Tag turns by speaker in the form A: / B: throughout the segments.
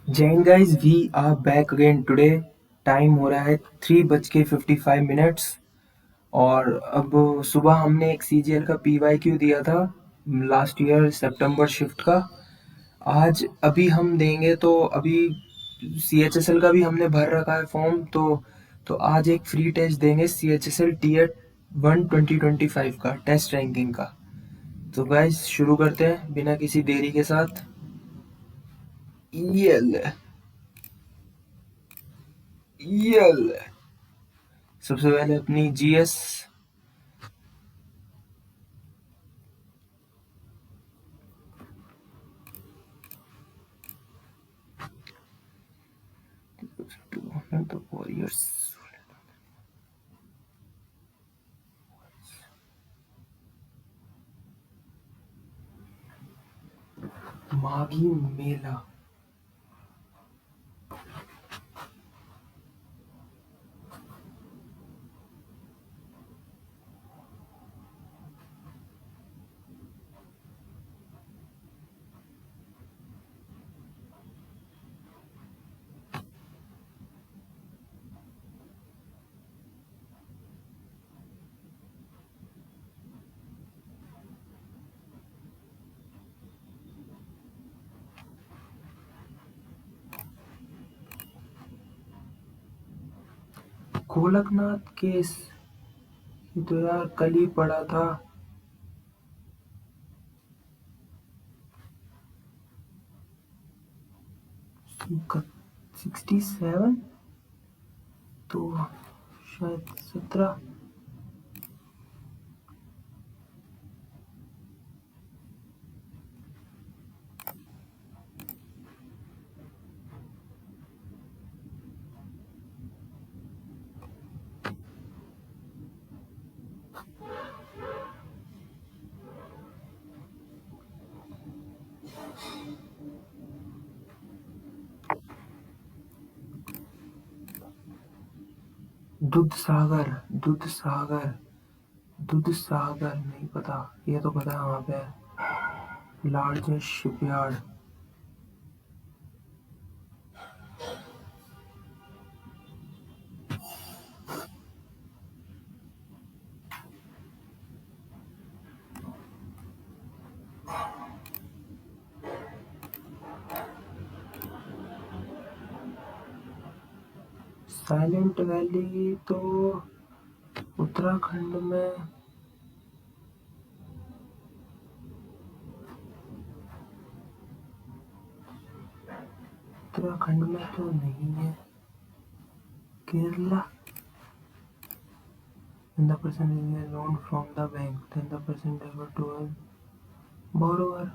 A: Jain guys we are back again today. Time हो रहा है 3:55 और अब सुबह हमने एक सीजीएल का पीवाईक्यू दिया था लास्ट ईयर सितंबर शिफ्ट का। आज अभी हम देंगे तो अभी सीएचएसएल का भी हमने भर रखा है फॉर्म तो आज एक फ्री टेस्ट देंगे सीएचएसएल टीएट 1 2025 का टेस्ट रैंकिंग का। तो गाइस शुरू करते हैं बिना किसी देरी के साथ। ईएल ईएल सबसे पहले अपनी जीएस the warriors मागी मेला। गोलकनाथ केस ये तो यार कल ही पढ़ा था। 67 तो शायद 17। दूध सागर दूध सागर नहीं पता। ये तो पता है वहाँ पे लार्जेस्ट शिपयार्ड। साइलेंट वैली तो उत्तराखंड में। उत्तराखंड में तो नहीं है। Kerala. When the person is a loan from the bank, then the person able to a borrower.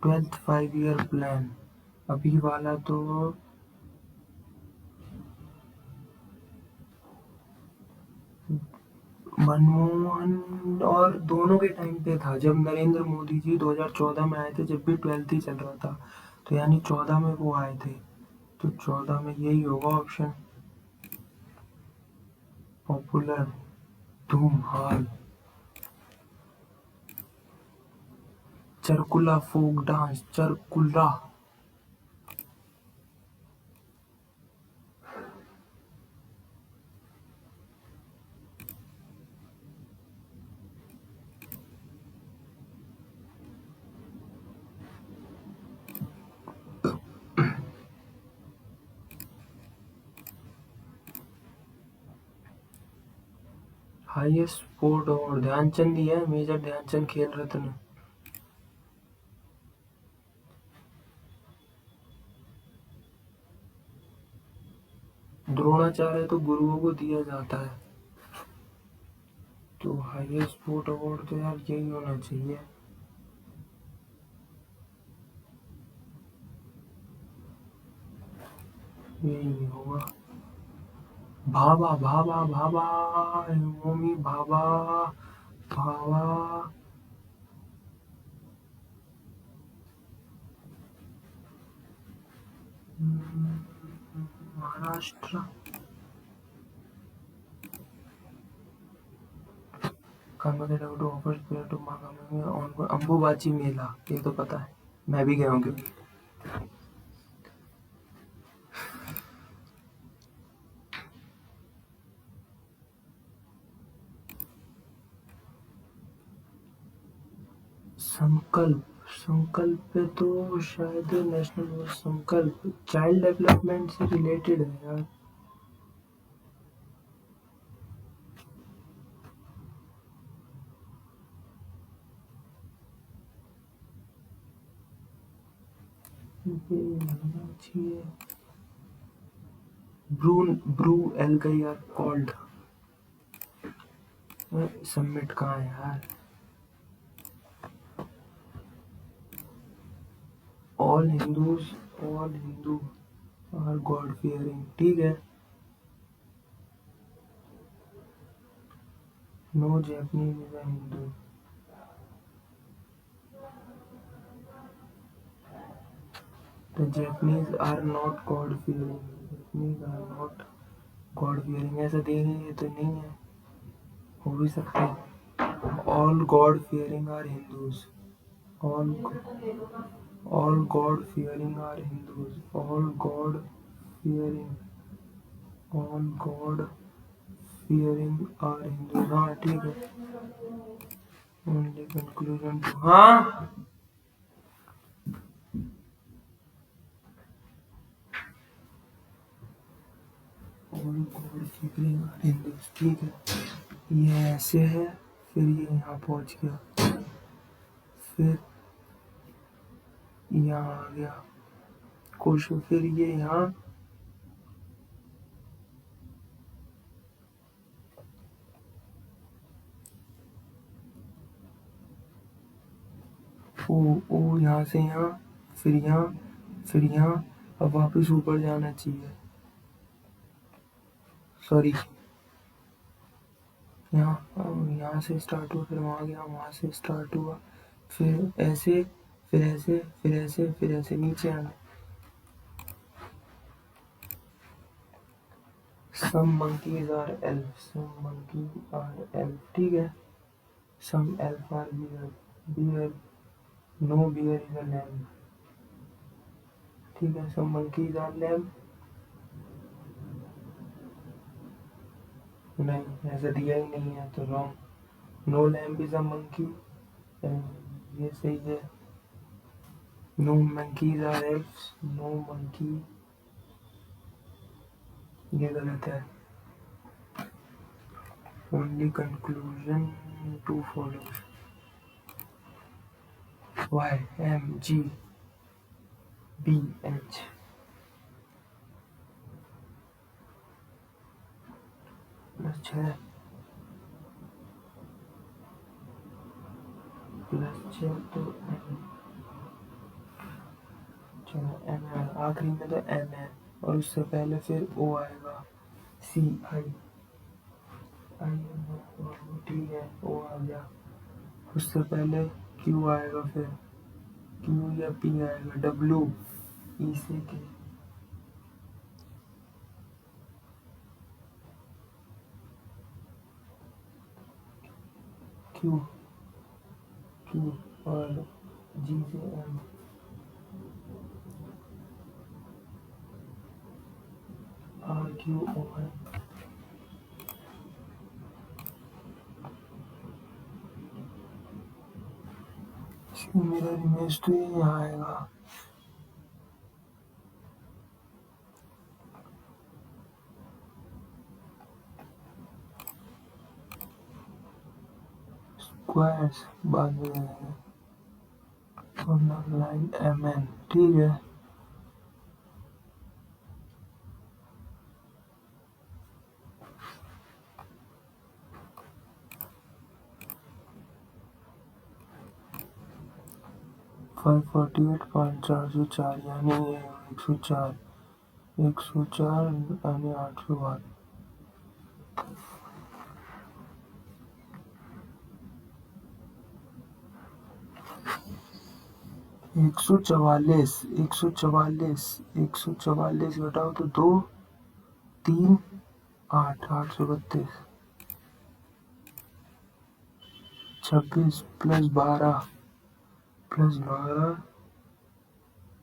A: Twelfth 5 year plan. अभी वाला तो मनमोहन और दोनों के टाइम पे था जब नरेंद्र मोदी जी 2014 में आए थे, जब भी 12th ही चल रहा था। तो यानी 14 में वो आए थे, तो 14 में यही होगा option. Popular Dhumhal. Charkula folk dance Charkula. Highest sport और ध्यानचंद ही है, मेजर ध्यानचंद खेल रत्न। द्रोणाचार्य तो गुरुओं को दिया जाता है, तो हाईएस्ट स्पोर्ट अवार्ड तो यार यही होना चाहिए। यही होगा। भाभा भाभा भाभा, मम्मी भाभा भाभा। Maharashtra. Converted to offers pair to मांगा में ऑन अंबुबाची मेला, ये तो पता है, मैं भी गया हूँ क्योंकि। संकल्प, संकल्प पे तो शायद नेशनल वो संकल्प चाइल्ड डेवलपमेंट से रिलेटेड है यार। ये लगना चाहिए। Brown algae are called. Submit कहाँ है यार? All Hindu are god fearing, ठीक है। No Japanese is a Hindu. The Japanese are not god fearing. Japanese are not god fearing, ऐसा देंगे तो नहीं है, हो भी सकता है। All god fearing are Hindus. All all god fearing are Hindus. All god fearing, all god fearing are Hindus, हाँ ठीक है। ओनली कंक्लूजन टू, हाँ all god fearing are Hindus, ठीक है। ये ऐसे है, फिर ये यहाँ पहुँच गया, फिर यहाँ आ गया क्वेश्चन, फिर ये यहाँ ओ यहाँ से यहाँ, फिर यहाँ, फिर यहाँ, अब वापस ऊपर जाना चाहिए। सॉरी, यहाँ से स्टार्ट हुआ, फिर वहाँ गया, वहाँ से स्टार्ट हुआ, फिर ऐसे, फिर ऐसे, फिर ऐसे, फिर ऐसे नीचे आना। सम monkeys are elf, some monkeys are elf, ठीक है। some elf are bear, no bear is a lamb, ठीक है। some monkeys are lamb, नहीं ऐसा दिया ही नहीं है तो wrong. No lamb is a monkey, ये सही है। No monkeys are elves, no monkey, ये गलत है। only conclusion to follow, y m g b h plus 6 तो m, चलो m है, आखिरी में तो m है, और उससे पहले फिर o आएगा, c i i, ठीक है, o आ गया, उससे पहले q आएगा, फिर q या p आएगा, w e से के, q q और g से m, r q o m। मेरा इमेज तो ये यहाँ आएगा। स्क्वायर्स बाद में आएगा, और लाइन एम एन, ठीक है। 548.404 यानी 104, 104 आणि 800 वाट। 144, 144, 144 घटाओ तो 2, 3, 8, 832। 26 +12 +12,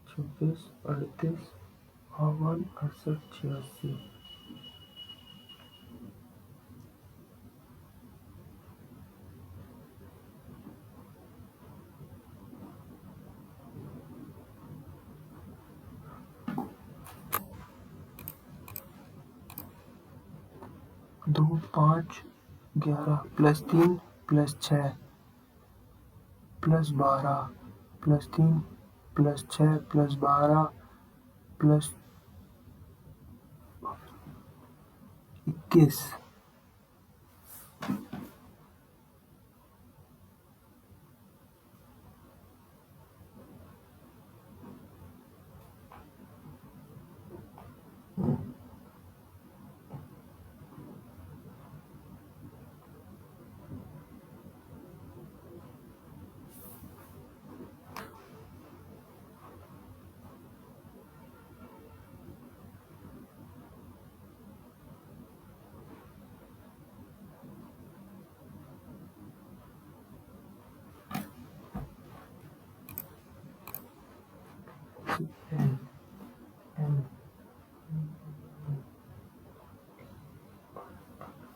A: 26, 38, 52, 68, 86। 2, 5, 11 +3 +6 +12 +3 +6 +12 +21। 10, 10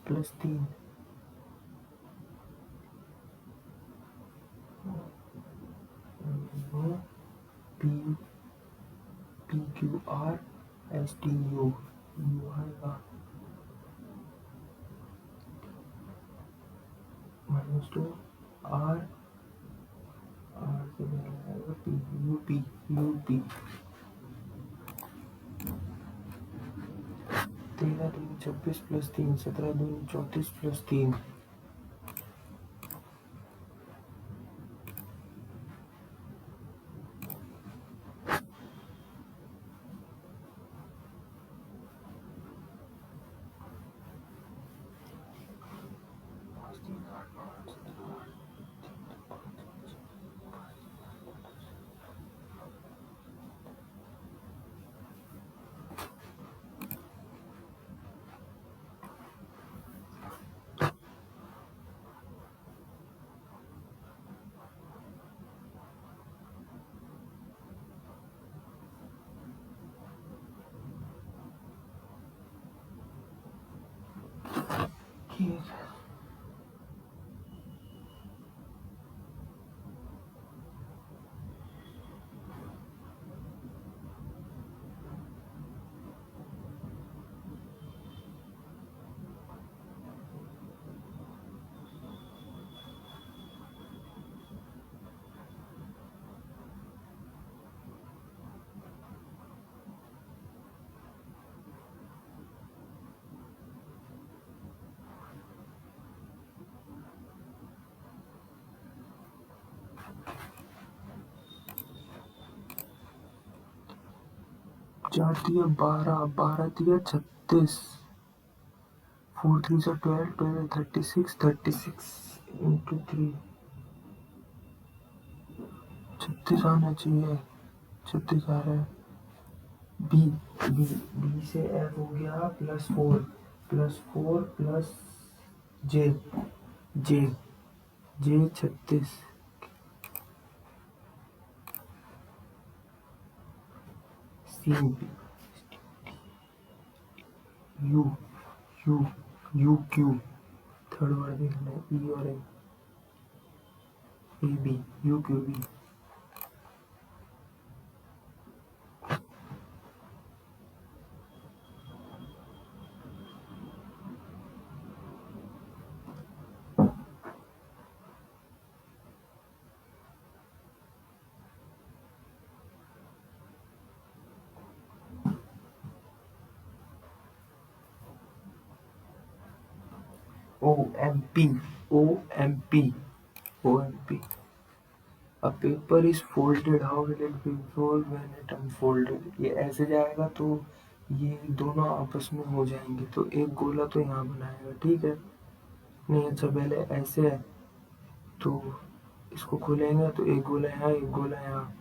A: +3 P PQRSTU यू आएगा -2 R R से पहले आएगा P UP UP। 13 दूनी 26 +3 17 दूनी 34 +3। ठीक है। जाती है 12 12 दिया 36 4 3 से 12 12 36 36 इंटू 3 36 आना चाहिए 36 आ रहा है। बी बी बी से एफ हो गया +4 plus J J J 36। C B U U U Q third word देखना है ई और A B U Q B. O M P O M P O M P. A paper is folded. How will it be folded when it unfolded? ये ऐसे जाएगा तो ये दोनों आपस में हो जाएंगे तो एक गोला तो यहाँ बनाएगा, ठीक है। नहीं अच्छा, पहले ऐसे है तो इसको खोलेंगे तो एक गोला यहाँ एक गोला यहाँ,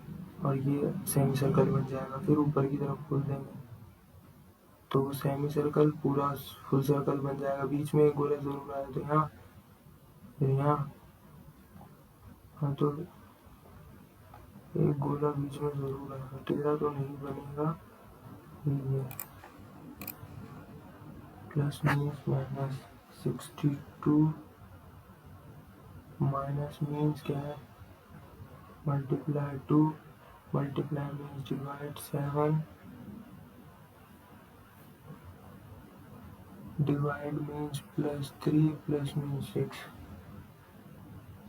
A: और ये सेमी सर्कल बन जाएगा। फिर ऊपर की तरफ खोल देंगे तो सेमी सर्कल पूरा फुल सर्कल बन जाएगा। बीच में एक गोला जरूर आया तो यहाँ, फिर यहाँ। हाँ तो एक गोला बीच में जरूर आएगा, टेढ़ा तो नहीं बनेगा। ये plus means minus 62 minus means क्या है, multiply 2, multiply means divide 7, divide means plus 3, plus means 6,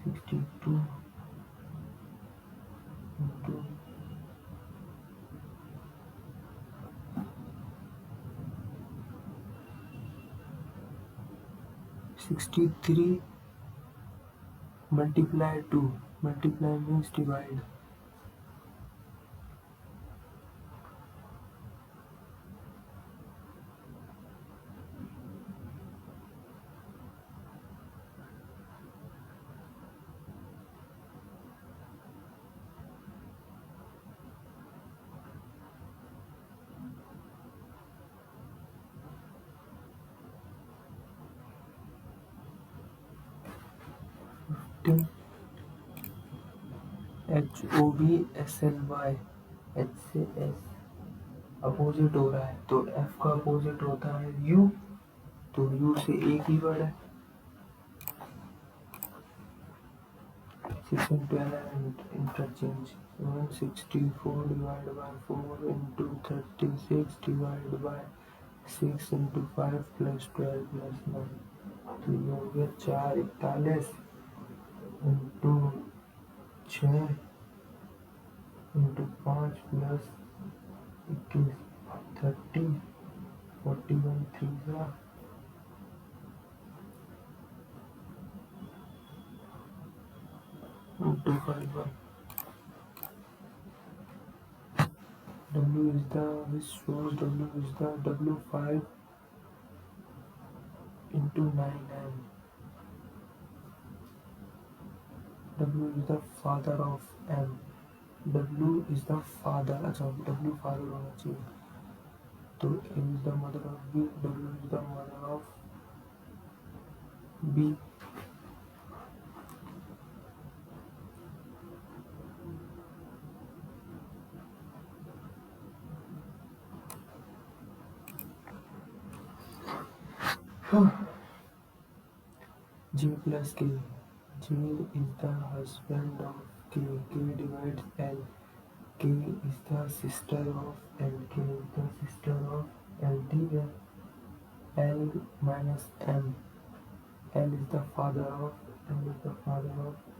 A: 62 into 63 multiply 2, multiply means divide, HOBSLY, H से S अपोजिट हो रहा है तो F का अपोजिट होता है U, तो U से एक ही वर्ड है। 6 into 11 interchange, 164 divided by 4 into 36 divided by 6 into 5 plus 12 plus 9, तो ये हो गया 441 into 6 into 5 plus 21, 30, 41 3 into 5 1. W is the, this shows W is the W5 into 9M. W is the father of M. W is the father, अच्छा W father होना चाहिए, तो M is the mother of B, W is the mother of B. J plus K. J is the husband of K. K divides L. K is the sister of L. K is the sister of L. ठीक है। L minus M. L is the father of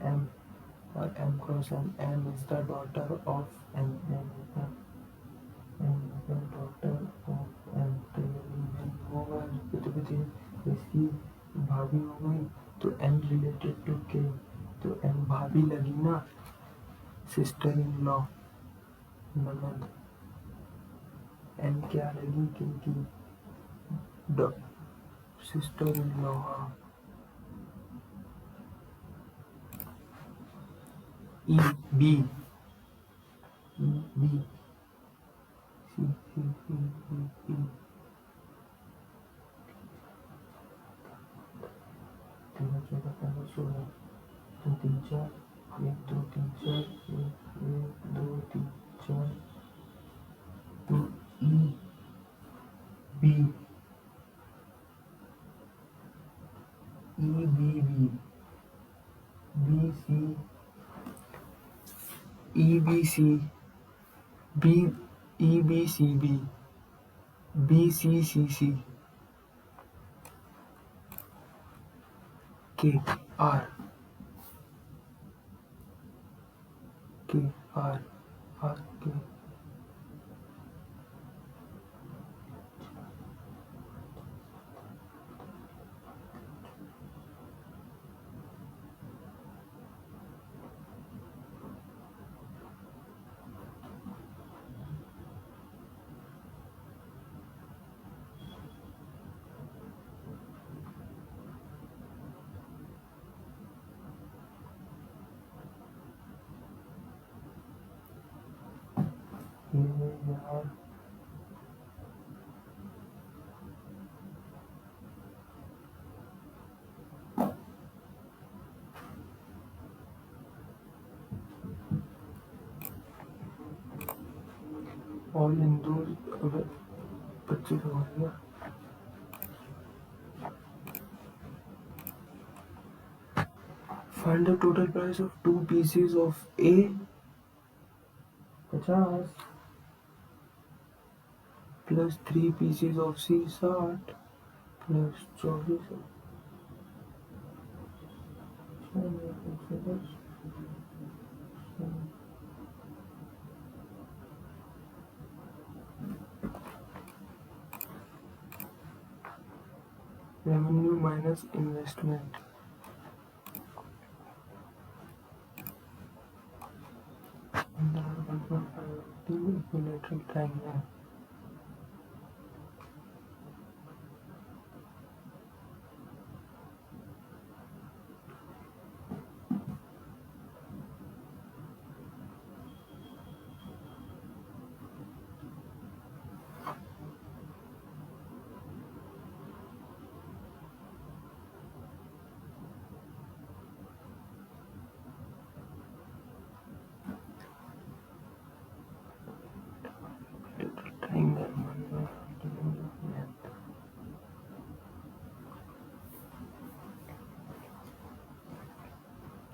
A: M, और M cross M. M is the daughter of M. M is the daughter of M. तो ये होगा इसकी भाभी हो गई तो M रिलेटेड टू K, तो M भाभी लगी ना, सिस्टर इन लॉ, ननद। M क्या लगी, क्योंकि sister in law. E B E B C C C E E, 13 14 15 16, 2 3 4, 1 2 3 4, 1 2 3 4, तो E B E B B B C E B C B E B C B B C C C K R K R R K यार all Hindus, अबे 25 हो गया। Find the total price of 2 pieces of A 50 plus 3 pieces of C 60 plus 24 revenue minus investment. Equilateral triangle.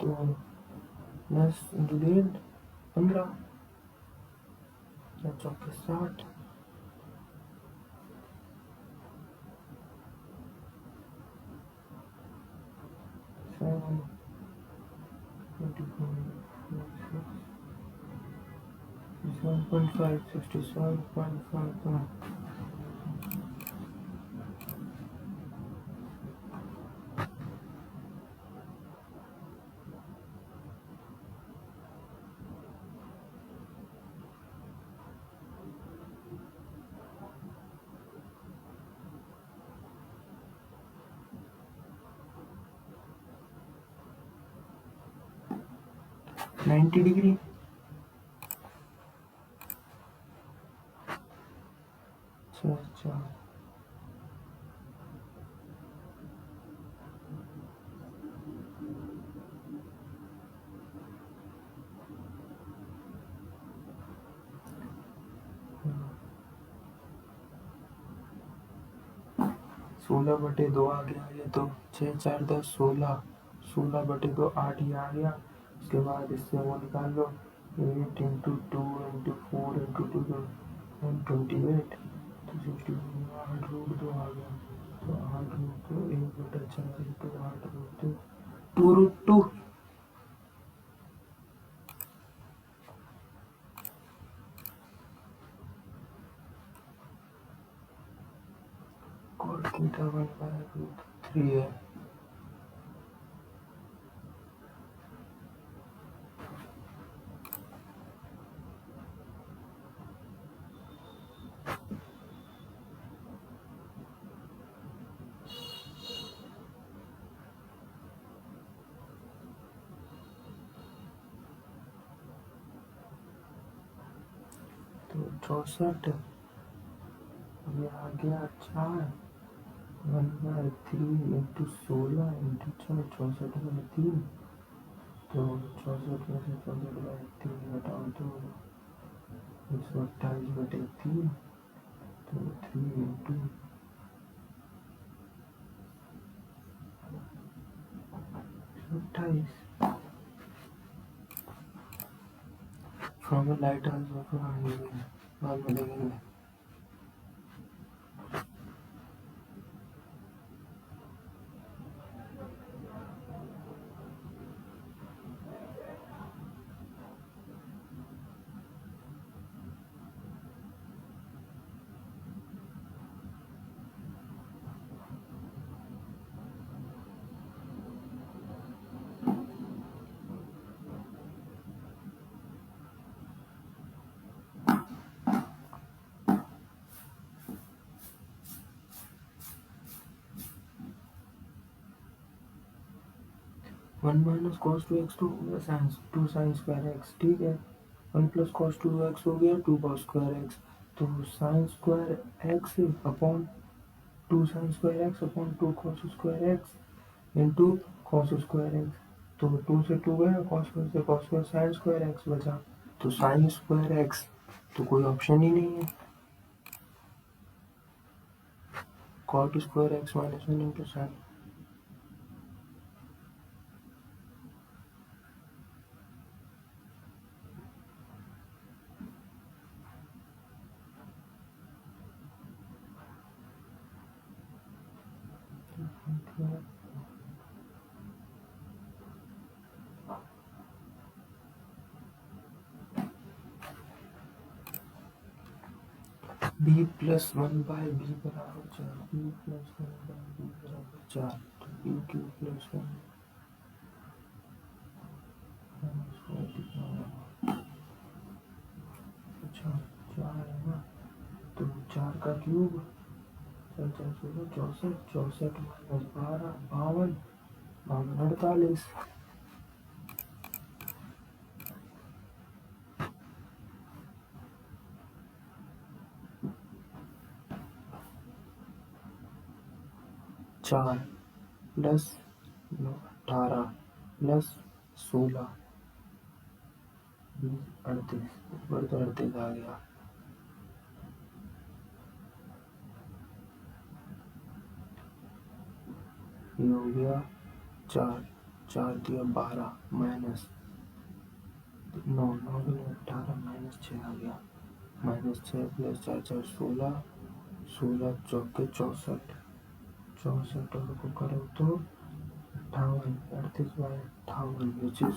A: तो 10 into 15 चौके 60 7 7.5 67.5 90 degree. अच्छा सोलह बटे दो आ गया, ये तो 6 4 10 16, 16/2 8 ही आ गया। उसके बाद इससे वो निकाल लो 8 इंटू 2 इंटू 4 इंटू 2 तो 128 तो 60 8√2 आ गया। तो 8√2 1/4 इंटू 8√2 2√2 cos थीटा 1/√3 है। तो 64 ये आ गया 4 1/3 इंटू 16 इंटू 4 64/3 तो 64 में से 64/3 घटाओ तो 128/3 तो 3 into 128 from the light house बाद में देखेंगे। वन माइनस कॉस 2x तो होगा साइंस 2 साइन स्क्वायर एक्स, ठीक है। वन प्लस कॉस 2x हो गया 2 cos स्क्वायर एक्स, तो sine square x upon 2 sin square x upon 2 cos square x into cos square x. तो 2 से 2 गया, कॉस स्क्वायर से cos square, sine square x बचा, तो साइन स्क्वायर एक्स तो कोई ऑप्शन ही नहीं है। Cot square x minus 1 into sine. B plus 1/b बराबर 4, बी प्लस 1/b बराबर 4, तो बी क्यूब प्लस 1 अच्छा 4 है ना, तो 4 का क्यूब 4 4 16 64, 64 माइनस 12 52, 52 48। 4 प्लस 18 प्लस 16 38, ऊपर तो 38 आ गया। ये हो गया 4, 4 दिया 12 माइनस 9, 9 दूनी 18 माइनस 6 आ गया, माइनस 6 प्लस 4 4 16, 16 चौके 64, 64 और को करो तो 58, 38/58 विच इज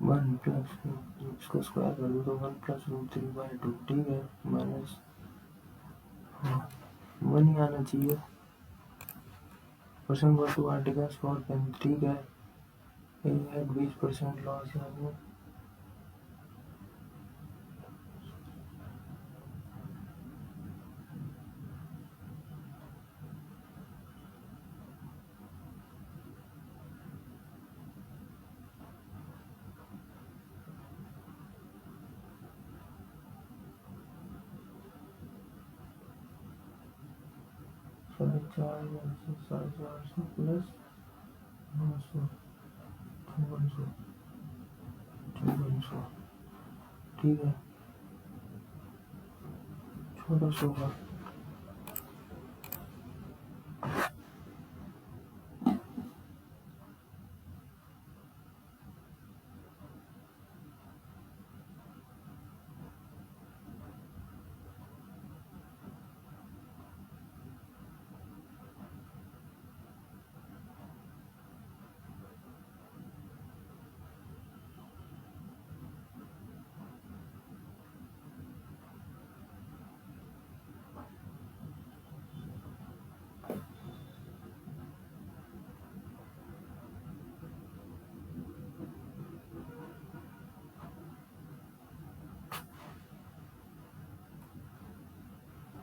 A: 1 प्लस इसको स्क्वायर कर दो तो 1 प्लस रूट 3/2, ठीक है, माइनस 1 ही आना चाहिए। परसेंट वर टू आर्टिकल्स फॉर पेन, ठीक है, ये 20% लॉस है। साढ़े 400 प्लस 900 5400, ठीक है, 1400 का।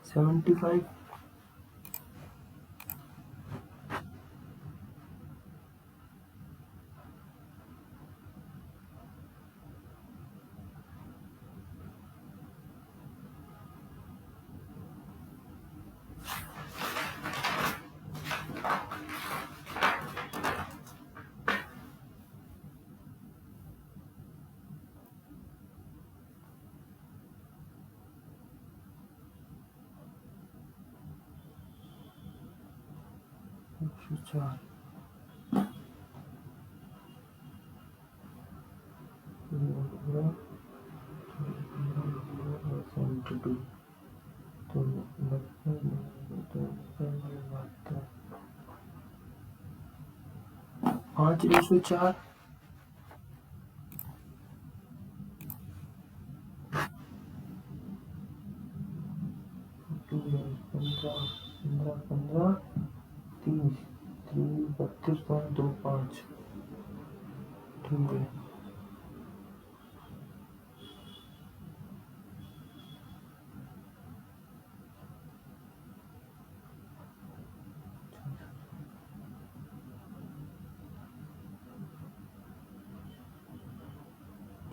A: $75। चार 72, तो 5/4, पंद्रह पंद्रह पंद्रह 30 32.25। ठीक है।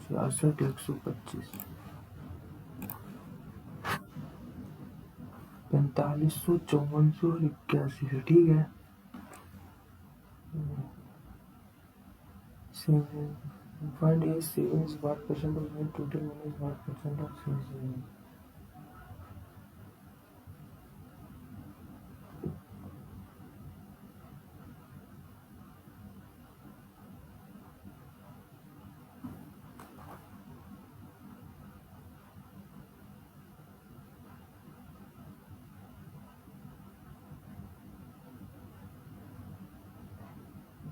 A: छियासठ 125 4500 5400 81 से। ठीक है। Find a savings what percent of your total money is what percent of savings.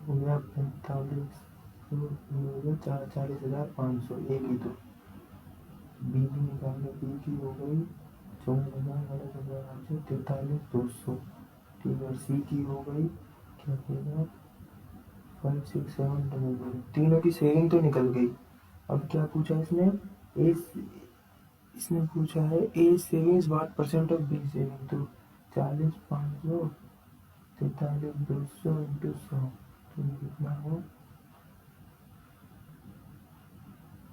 A: हो गया 40,000 एक ही तो बी की निकालने बी की हो गई 54,000 43,200। ठीक है। सी की हो गई क्या कहेगा 567 तीनों की सेविंग तो निकल गई। अब क्या पूछा इसने ए इसने पूछा है A savings what percent of B saving. तो 40,500 43,200 इंटू 100 तो कितना है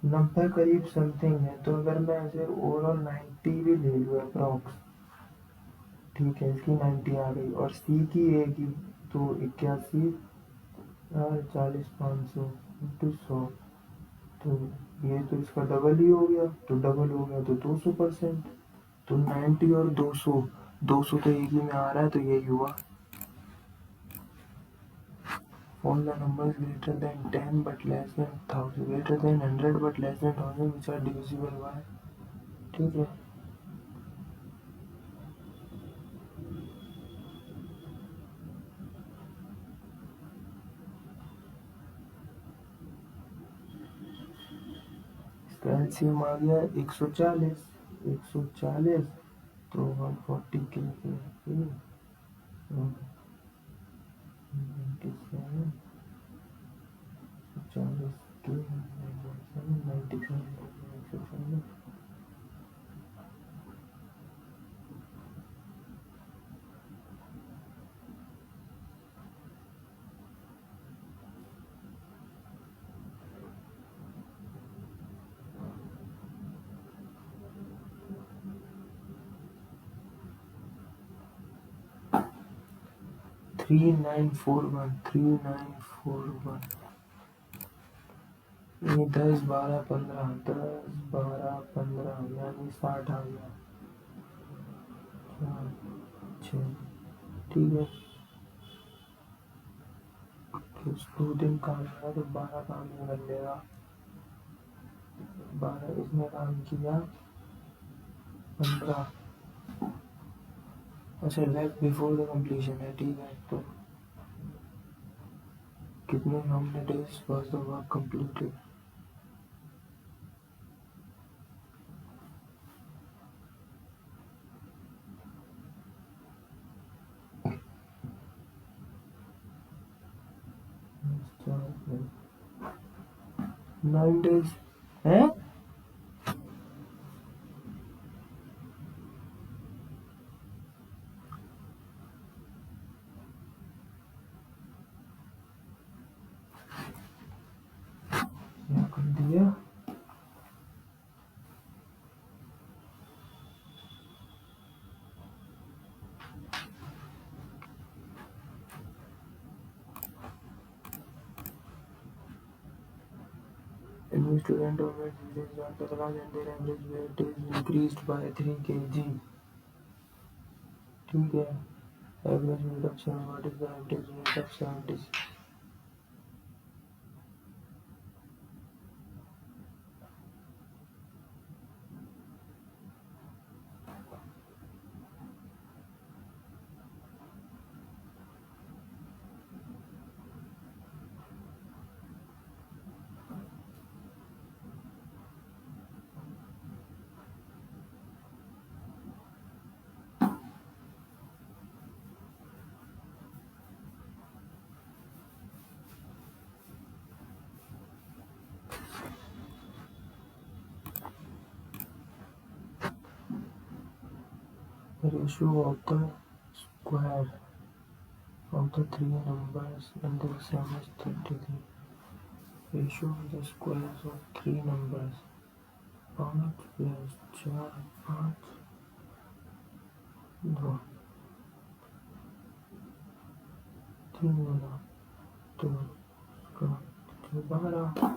A: 90 करीब समथिंग है। तो अगर मैं ऐसे ओवरऑल 90 भी ले लूँ अप्रॉक्स। ठीक है। इसकी 90 आ गई और सी की ए की तो 81 40,500 इंटू 100 तो ये तो इसका डबल ही हो गया। तो डबल हो गया तो 200%। तो 90 और 200 200 तो एक ही में आ रहा है तो यही हुआ। All the numbers greater than 10 but less than 1000 greater than 100 but less than 1000 which are divisible by। ठीक है। इसका एलसीएम आ गया 140 140 तो 140 के 97 40 के 97 140 3941 ये 10 12 15 10 12 15 यानी 60 आ गया 4 6। ठीक है। दो दिन काम किया तो 12 काम में कर लेगा। 12 इसमें काम किया 15। अच्छा लेफ्ट बिफोर द कंप्लीशन है। ठीक है। तो कितने how many days was the work completed. Nine days है। क्या कर दिया any student of weight increased on the class and their average weight is increased by 3 kg। ठीक है। average weight of 7 what is the average weight of 70। The ratio of the square of the three numbers in the sum is 33. Ratio of the squares of three numbers 5 plus 4 5 2 3 गुना 2 का 12.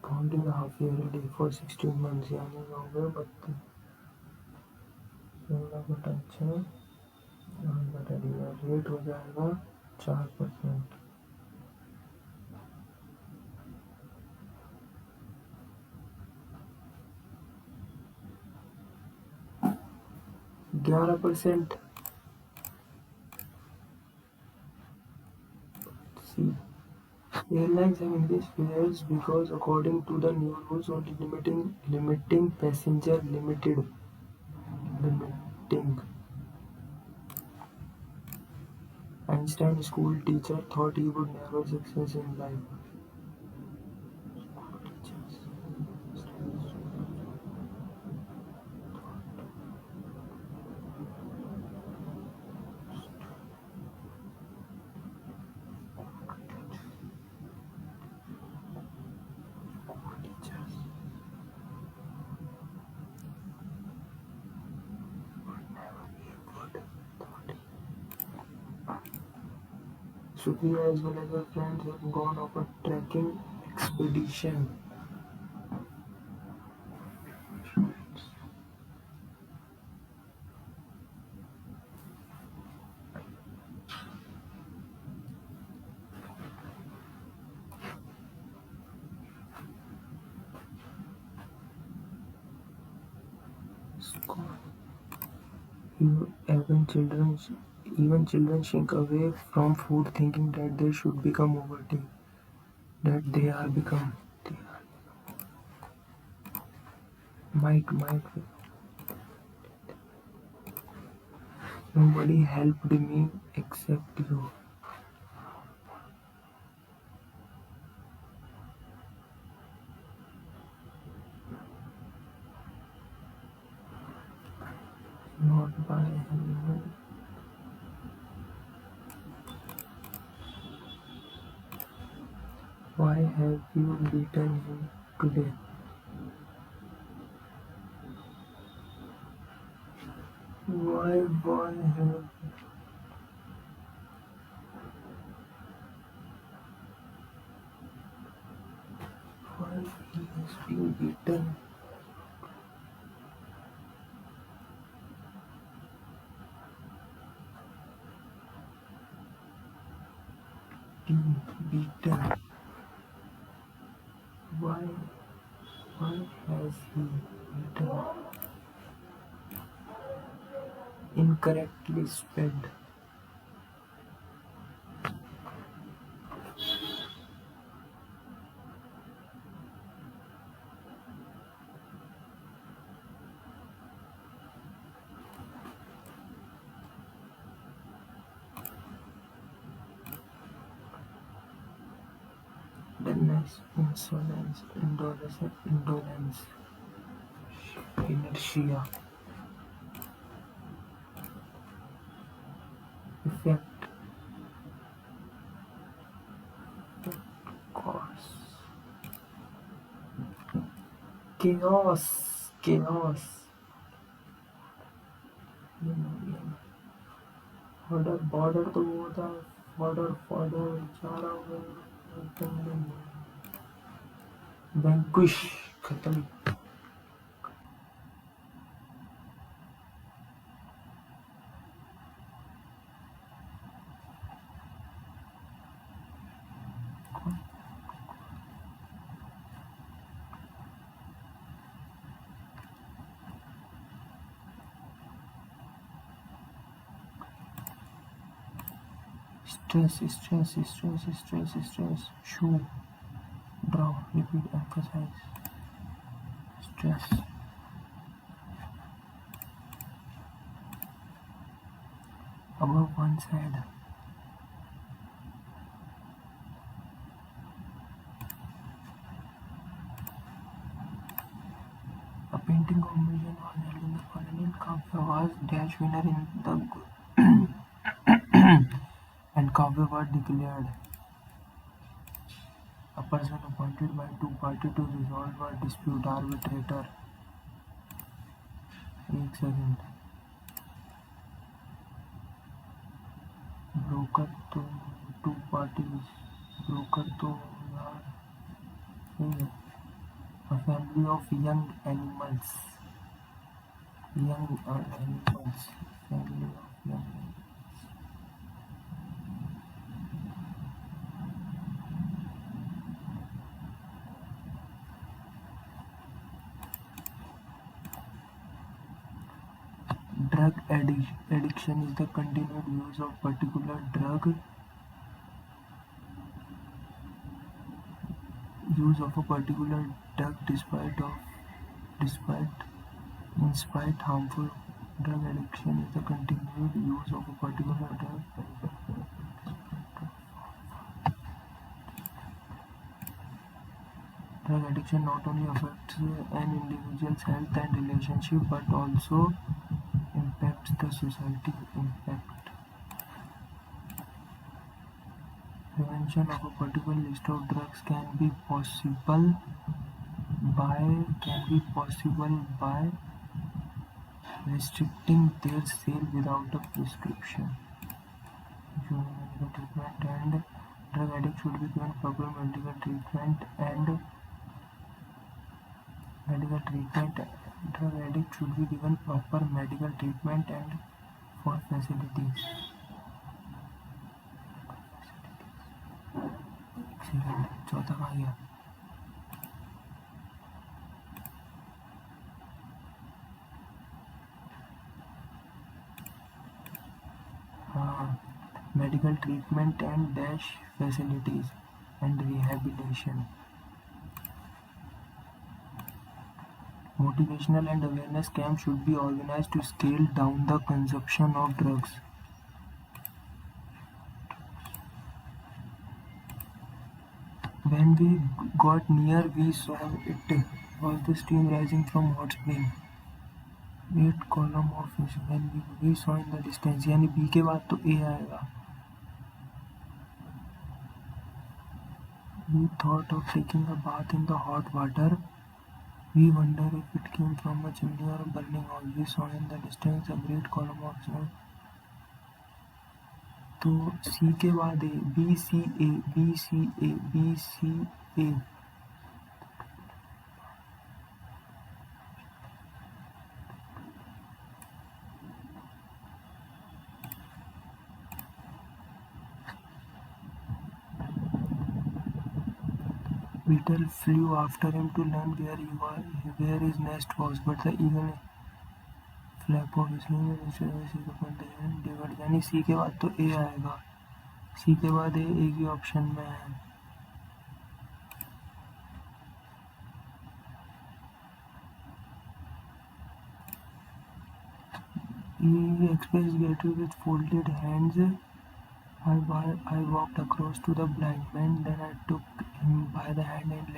A: Counting half yearly for 16 months यानी हो गए 32. 16/6 rate हो जाएगा 4%. 11%. C. Airlines have increased fares because, according to the new rules, only limiting passenger limiting. Einstein, school teacher, thought he would never succeed in life. Supriya as well as her friends have gone on a trekking expedition. Even children shrink away from food thinking that they should become overtake. That they are become. Mike. Nobody helped me except you. Not by anyone. Why have you beaten him today? Why have why he has been beaten? Beaten. Why has he beaten? Incorrectly spelled. Dullness, insolence, indolence, inertia, effect, cause, chaos. Border तो वो था fodder जा रहा हूँ. Vanquish खत्म. Stress. Show, draw, repeat, emphasize. Stress. Above one said, a painting competition was held in the Colonial Kavya was dash winner in the and Kavya was declared a person appointed by two parties to resolve a dispute arbitrator. एक second broker तो to parties broker तो यार नहीं है a family of young animals family of young drug addiction is the continued use of particular drug use of a particular drug despite harmful. Drug addiction is the continued use of a particular drug. Drug addiction not only affects an individual's health and relationship but also impacts the society. Prevention of a particular list of drugs can be possible by restricting their sale without a prescription. Medical treatment and drug addicts should be given proper medical treatment and drug addicts should be given proper medical treatment and for facilities. चौथा कहाँ गया? Medical treatment and dash facilities and rehabilitation. Motivational and awareness camps should be organized to scale down the consumption of drugs. When we got near, we saw it was the steam rising from hot spring. 8 column of fish. When we saw in the distance, यानी B के बाद तो A आएगा. We thought of taking a bath in the hot water. We wonder if it came from a chimney or a burning oil. We saw in the distance a great column of smoke. तो C के बाद A, B C A, B C A, B C A. Beetle flew after him to learn where his nest was, but the eagle flap of his wings divide यानी सी के बाद तो ए आएगा. सी के बाद ए एक ही ऑप्शन में है. He expressed gratitude with folded hands. I walked across to the blind man. Then I took him by the hand and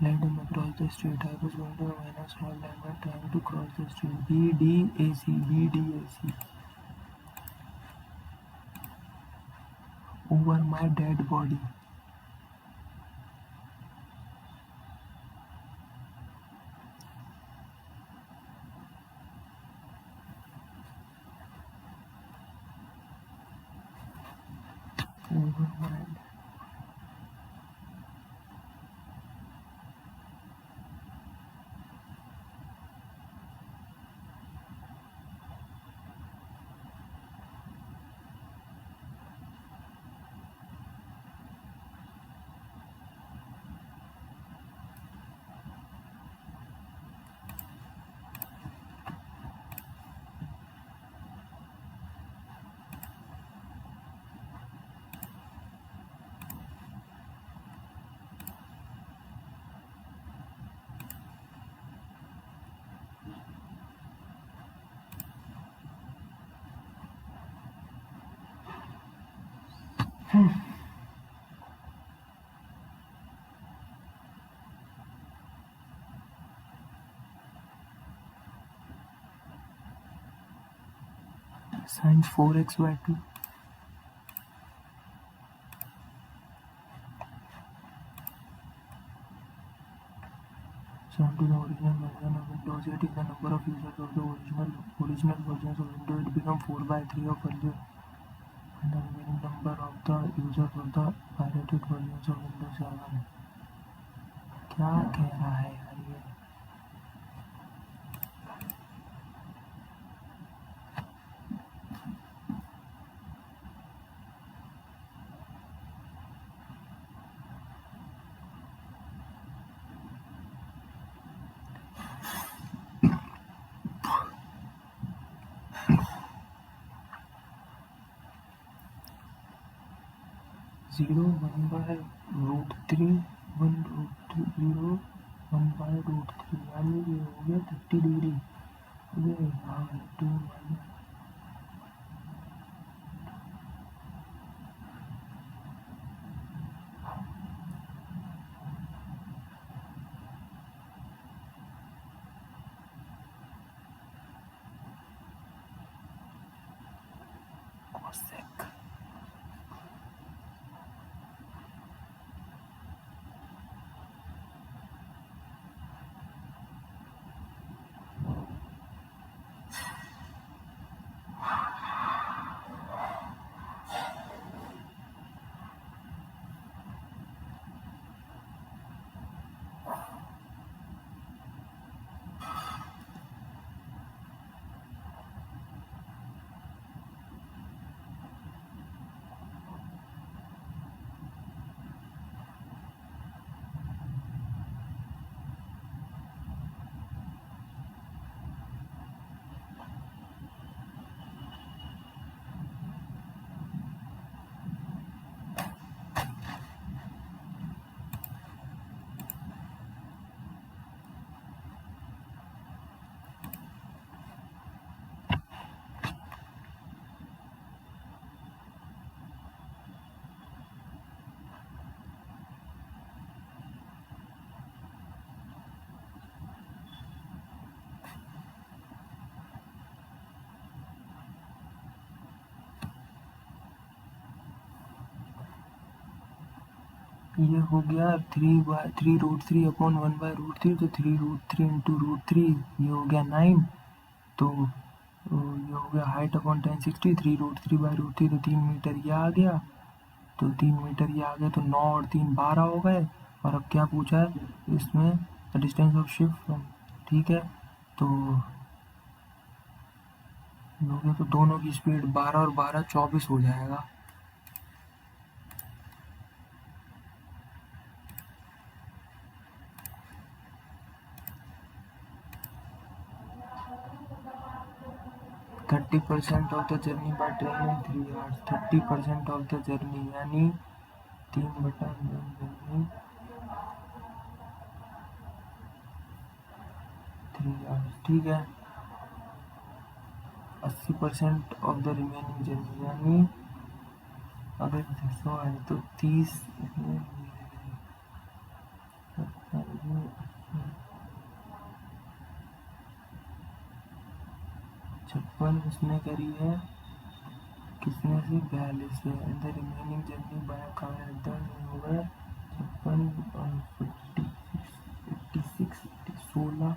A: led him across the street. I was going to when a small blind man trying to cross the street. BDAC. Over my dead body. Over my Sine 4x/2. Sum to the original version of Windows 8 is the number of users of the original versions of Windows. It becomes 4/3 of earlier, and the remaining number of the users of the pirated versions of Windows 7. क्या कह रहा है यार ये? Zero 1/√3 1√0 1/√3 यानी ये हो गया 30 डिग्री। अरे यार 2 cosec। ये हो गया 3/3 अपॉन 1/√3, तो 3√3 इंटू √3 ये हो गया 9। तो ये हो गया हाइट अपॉन 1060 3√3/√3, तो 3 मीटर ये आ गया। तो 3 मीटर ये आ गया, तो 9 और 3 12 हो गए। और अब क्या पूछा है इसमें? The distance of ship from, ठीक है। तो ये हो गया, तो दोनों की स्पीड 12 और 12 24 हो जाएगा। Thirty percent of the journey by train in 3 hours. 30% of the journey यानी 3/जर्नी 3 आवर्स, ठीक है। 80% ऑफ द रिमेनिंग जर्नी यानी अगर 100 है तो 30 56 उसने करी है कितने से? 42 से। And the remaining journey by car होगा 56 और 56 16।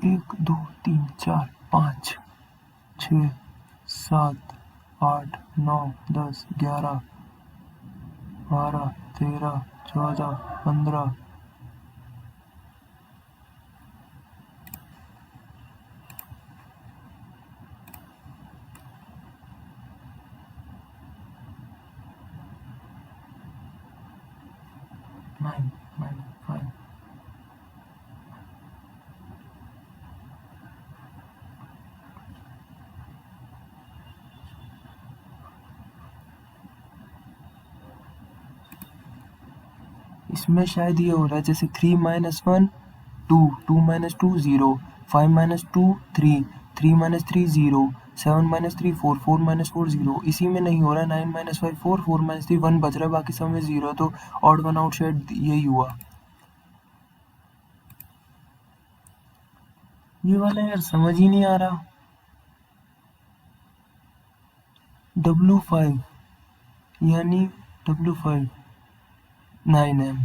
A: एक 2 3 4 5 6 7 8 9 10 11 12 13 14 15 इसमें शायद ये हो रहा है जैसे 3 minus 1 2, 2 minus 2 0, 5 minus 2 3, 3 minus 3 0, 7 minus 3 4, 4 minus 4 0। इसी में नहीं हो रहा है। 9 माइनस 5 4, 4 माइनस 3 1 बच रहा है, बाकी सब में 0 है, तो ऑड वन आउट शायद यही हुआ। ये वाला यार समझ ही नहीं आ रहा। W5 यानी W5 9M,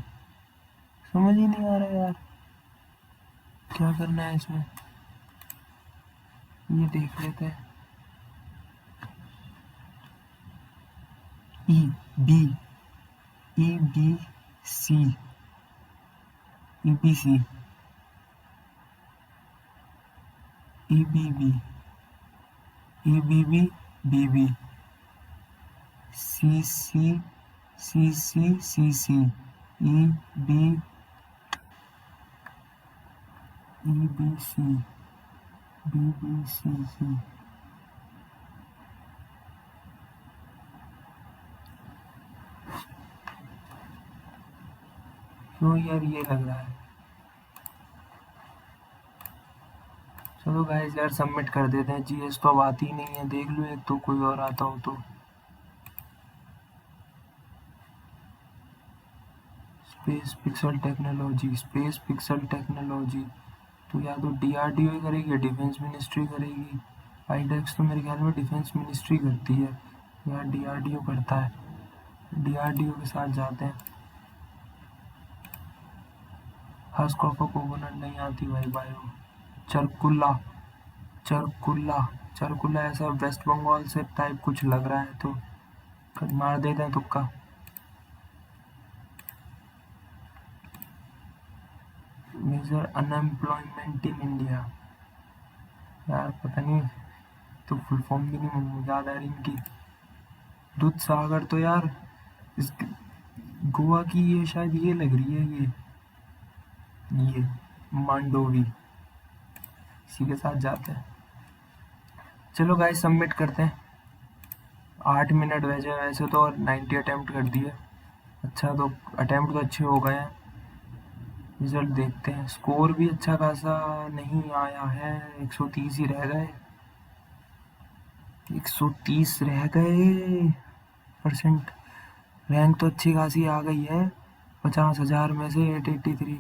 A: समझ ही नहीं आ रहा यार क्या करना है इसमें। ये देख लेते हैं। E B E B C E B C E B B E B B B B C C C C C C E B C B B C C. क्यों यार ये लग रहा है। चलो गाइस यार सबमिट कर देते हैं। जीएस तो अब आती ही नहीं है, देख लो एक तो कोई और आता हो तो। Space pixel technology, space pixel technology तो या तो डीआरडीओ ही करेगी या डिफेंस मिनिस्ट्री करेगी। आईडेक्स तो मेरे ख्याल में डिफेंस मिनिस्ट्री करती है या डीआरडीओ करता है। डीआरडीओ के साथ जाते हैं। हस्क ऑफ अ कोकोनट नहीं आती भाई। बायो चरकुल्ला चरकुल्ला चरकुल्ला ऐसा वेस्ट बंगाल से टाइप कुछ लग रहा है, तो मार देते हैं तुक्का। मेजर अनएम्प्लॉयमेंट इन इंडिया, यार पता नहीं, तो फुल फॉर्म भी नहीं याद आ रही इनकी। दूध सागर तो यार इस गोवा की ये शायद ये लग रही है। ये मांडोवी, इसी के साथ जाते हैं। चलो गाइस सबमिट करते हैं। 8 मिनट वैसे वैसे तो और 90 अटेम्प्ट कर दिए। अच्छा तो अटेम्प्ट तो अच्छे हो गए हैं। रिजल्ट देखते हैं। स्कोर भी अच्छा खासा नहीं आया है, 130 ही रह गए। 130 रह गए परसेंट। रैंक तो अच्छी खासी आ गई है, 50,000 में से 883।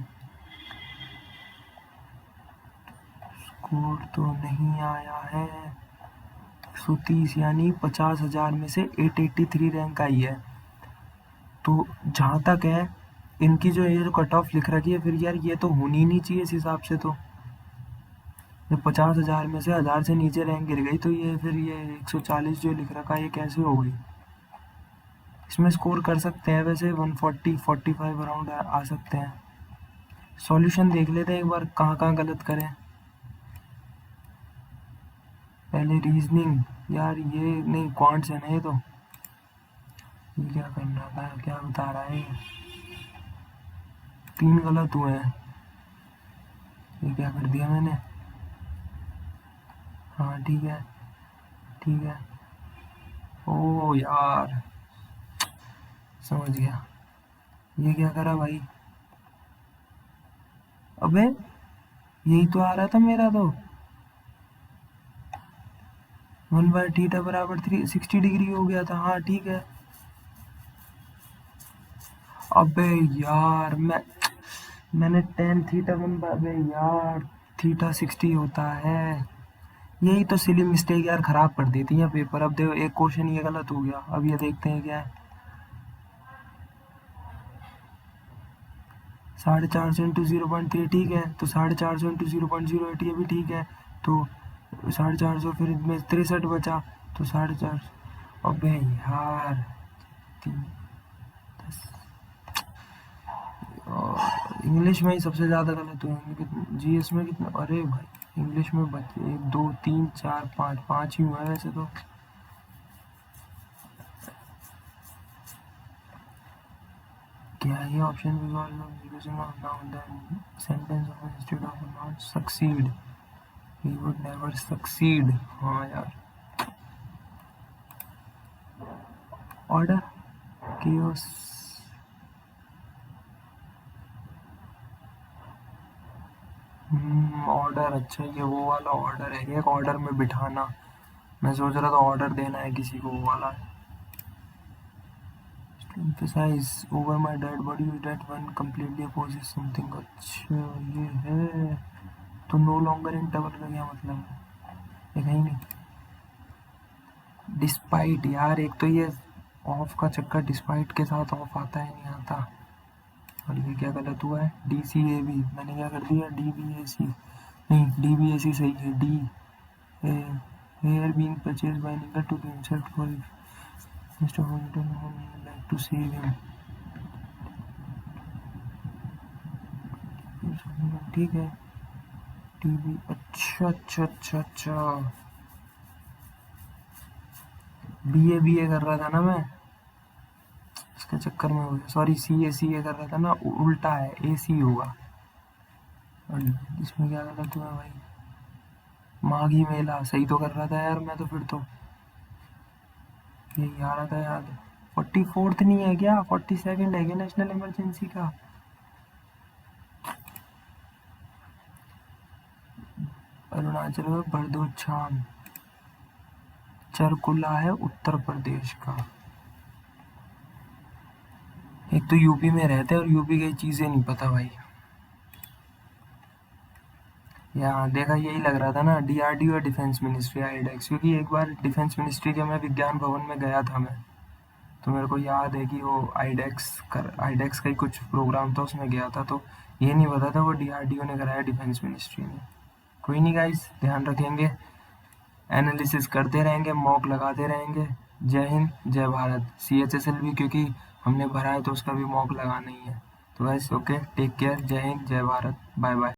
A: स्कोर तो नहीं आया है 130, यानी 50,000 में से 883 रैंक आई है। तो जहाँ तक है इनकी जो ये जो कट ऑफ लिख रखी है, फिर यार ये तो होनी ही नहीं चाहिए इस हिसाब से। तो जब 50,000 में से 1000 से नीचे रैंक गिर गई, तो ये फिर ये 140 जो लिख रखा है ये कैसे हो गई। इसमें स्कोर कर सकते हैं वैसे 140 45 अराउंड आ सकते हैं। सॉल्यूशन देख लेते हैं एक बार कहाँ कहाँ गलत करें। पहले रीजनिंग, यार ये नहीं क्वांट्स है ना ये तो। ये क्या करना था, क्या बता रहा है। 3 गलत हुए हैं। ये क्या कर दिया मैंने। हाँ ठीक है ठीक है। ओ यार समझ गया। ये क्या करा भाई। अबे यही तो आ रहा था मेरा तो। 1/θ बराबर 360 डिग्री हो गया था। हाँ ठीक है। अबे यार मैंने tan थीटा अबे यार थीटा 60 होता है। यही तो सिली मिस्टेक यार खराब कर देती है पेपर। अब देखो एक क्वेश्चन ये गलत हो गया। अब ये देखते हैं क्या है। 450 इंटू 0.3 ठीक है, तो 450 इंटू 0.08 ये भी ठीक है। तो 450 फिर में 63 बचा, तो 450। अबे यार इंग्लिश में ही सबसे ज़्यादा गलत हुए। जीएस में कितना, अरे भाई इंग्लिश में बच 1 2 3 4 5 5 ही हुआ है वैसे तो। क्या ये option sentence of instead of not succeed, he would never succeed. हाँ यार ऑर्डर केओस ऑर्डर, अच्छा ये वो वाला ऑर्डर है, एक ऑर्डर में बिठाना। मैं सोच रहा था ऑर्डर देना है किसी को, वो वाला। emphasize over my dead body that one completely opposes something। अच्छा ये है, तो नो लॉन्गर इन टबल का क्या मतलब है? ये कहीं नहीं। डिस्पाइट, यार एक तो ये ऑफ का चक्कर, डिस्पाइट के साथ ऑफ आता है नहीं आता। और ये क्या गलत हुआ है? डी सी ए बी, मैंने क्या कर दिया? डी बी ए सी, नहीं डी बी ए सी सही है। D here being purchase by nickel to be insult for mister Hounton like to save him. ठीक है। टी बी, अच्छा अच्छा अच्छा अच्छा, बी ए कर रहा था ना मैं, इसके चक्कर में हो गया। सॉरी, सी ए कर रहा था ना, उल्टा है, ए सी होगा। और इसमें क्या गलत हुआ भाई? माघी मेला सही तो कर रहा था यार मैं तो, फिर तो यही आ रहा था याद। 44th नहीं है क्या? 42nd है क्या नेशनल इमरजेंसी का? अरुणाचल में बरदोछाम, चरकुला है उत्तर प्रदेश का। एक तो यूपी में रहते हैं और यूपी की चीजें नहीं पता भाई। यहाँ देखा, यही लग रहा था ना, डीआरडीओ और डिफेंस मिनिस्ट्री, आईडेक्स, क्योंकि एक बार डिफेंस मिनिस्ट्री के मैं विज्ञान भवन में गया था मैं, तो मेरे को याद है कि वो आईडेक्स का ही कुछ प्रोग्राम था, उसमें गया था। तो ये नहीं पता था वो डीआरडीओ ने कराया, डिफेंस मिनिस्ट्री ने। कोई नहीं गाइस, ध्यान रखेंगे, एनालिसिस करते रहेंगे, मॉक लगाते रहेंगे। जय हिंद जय भारत। CHSL भी क्योंकि हमने भरा है तो उसका भी मॉक लगाना ही है। तो गाइस ओके, टेक केयर, जय हिंद जय भारत, बाय बाय।